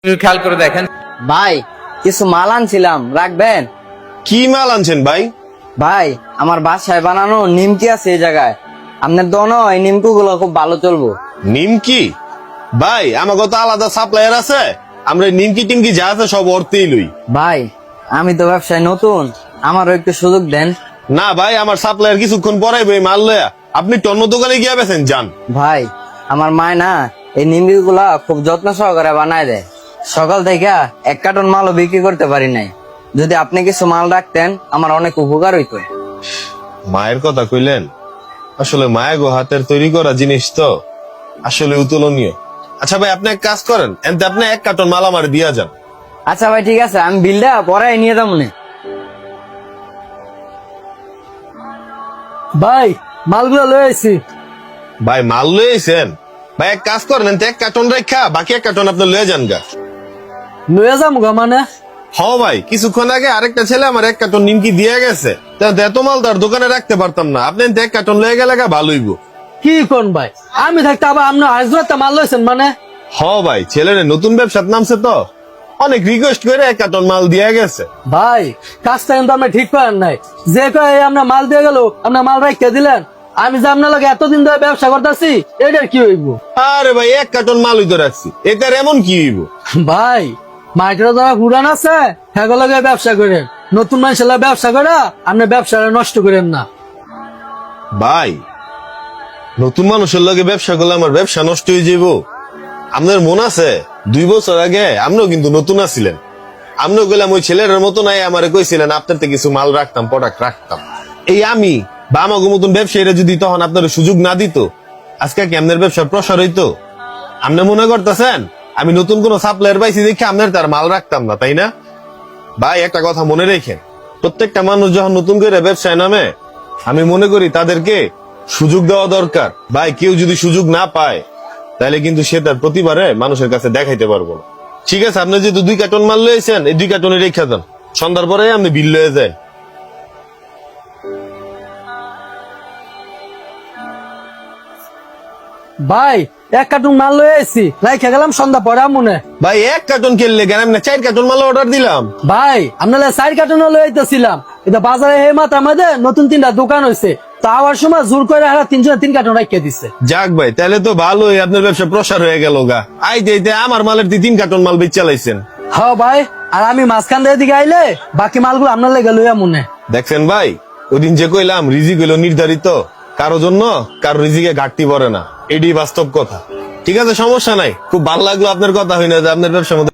খেয়াল করে দেখেন ভাই কিছু মাল আনছিলাম, রাখবেন? কি মাল আনছেন ভাই? ভাই আমার বাসায় বানানো নিমকি আছে এই জায়গায়, আপনার দোনো এই নিমকি গুলো খুব ভালো চলবো। নিমকি? ভাই আমাকে তো আলাদা সাপ্লায়ার আছে, আমরা নিমকি টিমকি যা আছে সব অর্থেই লই। ভাই আমি তো ব্যবসায় নতুন, আমারও একটু সুযোগ দেন। না ভাই, আমার সাপ্লায়ার কিছুক্ষণ পরে ভাই মাল লয়া আপনি টন্য দোকানে গিয়ে বেছেন যান। ভাই আমার মায় না এই নিমকি গুলা খুব যত্ন সহকারে বানায় দেয়, সকাল থেকে এক কার্টন মালও বিক্রি করতে পারি নাই। যদি আপনি কিছু মাল রাখতেন আমার অনেক উপকার হইতো। মায়ের কথা কইলেন, আসলে মায়ের গো হাতের তৈরি করা জিনিস তো আসলে উতুলনীয়। আচ্ছা ভাই, আপনি এক কাজ করেন, এনতে আপনি এক কার্টন মাল আমার দিয়া যান। আচ্ছা ভাই ঠিক আছে, আমি বিলটা পরে নিয়ে যাবো না। ভাই মালগুলো লয়ে আইছি। ভাই মাল লয়েছেন? ভাই এক কাজ করেন, এনতে এক কার্টন রেখা বাকি এক কার্টন আপনি লয়ে যান গা। লয়ে যাম গা মানে? হ ভাই, কিছুক্ষণ আগে আরেকটা ছেলে আমার এক কার্টন নিমকি দিয়ে গেছে, এত মাল তার দোকানে রাখতে পারতাম না, আপনি এনতে এক কার্টন লয়ে গেলে ভালোইব। কি কোন ভাই, আমি থাকতে আবার আপনি আজরাতে মাল লইছেন মানে? হ ভাই, ছেলের নতুন ব্যবসার নামছে তো অনেক রিকোয়েস্ট করে এক কার্টন মাল দিয়ে গেছে। ভাই কাজটা কিন্তু আপনি ঠিক করেন নাই, যে কয়ে আমরা মাল দিয়ে গেল আপনার মাল রাখতে দিলেন। আমি যে আপনার লগে এতদিন ধরে ব্যবসা করতেছি, এটার কি হইব? আরে ভাই, এক কার্টন মালই তো রাখছি, এটার এমন কি হইব? ভাই মাইটের যারা ঘুরান আছে সেগুলো লগে ব্যবসা করেন, নতুন মানুষের লগে ব্যবসা করে আপনি ব্যবসাটা নষ্ট করেন না। ভাই নতুন মানুষের লগে ব্যবসা করলে আমার ব্যবসা নষ্ট হয়ে যাইব? আপনার মন আছে 2 বছর আগে আপনিও কিন্তু নতুন আছিলেন, আপনিও গেলাম ওই ছেলের মতো নাই আমারে কইছিলেন আপনার থেকে কিছু মাল রাখতাম, প্রোডাক্ট রাখতাম। এই আমি বা আমাকে মতন ব্যবসায়ীরা যদি তখন আপনার সুযোগ না দিত, আজকে কি আপনার ব্যবসার প্রসার হইতো? আপনি মনে করতেছেন আমি নতুন কোন সাপ্লায়ার পাইছি দেখে আপনার তার মাল রাখতাম না, তাই না? ভাই একটা কথা মনে রেখেন, প্রত্যেকটা মানুষ যখন নতুন করে ব্যবসায় নামে, আমি মনে করি তাদেরকে সুযোগ দেওয়া দরকার। ভাই কেউ যদি সুযোগ না পায় তাহলে কিন্তু সে তার প্রতিবারে মানুষের কাছে দেখাইতে পারবো না। ঠিক আছে, আপনি যেহেতু 2 কার্টন মাল লয়েছেন, এই 2 কার্টনে রেখে দেন, সন্ধ্যার পরে আপনি বিল লয়ে যায়। ভাই এক কার্টুন মাল লয়ে আইছি, রাইখা গেলাম সন্ধ্যা পরে মনে। ভাই এক কার্টন কিনলে কেন, আমি 4 কার্টন মাল অর্ডার দিলাম। ভাই আপনার 4 কার্টুন লয়ে আইতেছিলাম, এটা বাজারে হে মাথা মধ্যে নতুন 3টা দোকান হয়েছে, তা আবার সময় জোর করে হারা 3 কার্টুন রাখিয়ে দিচ্ছে। যাক ভাই, তাহলে তো ভালোই, আপনার ব্যবসা প্রসার হয়ে গেল গা। আইতে আমার মালের 3 কার্টন মাল বেচ চালাইছেন। হ্যাঁ ভাই, আর আমি মাঝখান দিয়ে দিকে আইলে বাকি মালগুলো আপনার লেগে লইয়া মনে। দেখছেন ভাই, ওইদিন যে কইলাম রিজিক হইলো নির্ধারিত, কারো জন্য কারো রিজিকে ঘাটতি পড়ে না, এটাই বাস্তব কথা। ঠিক আছে, সমস্যা নাই, খুব ভালো লাগলো আপনার কথা হই না যে আপনার ব্যবসার মধ্যে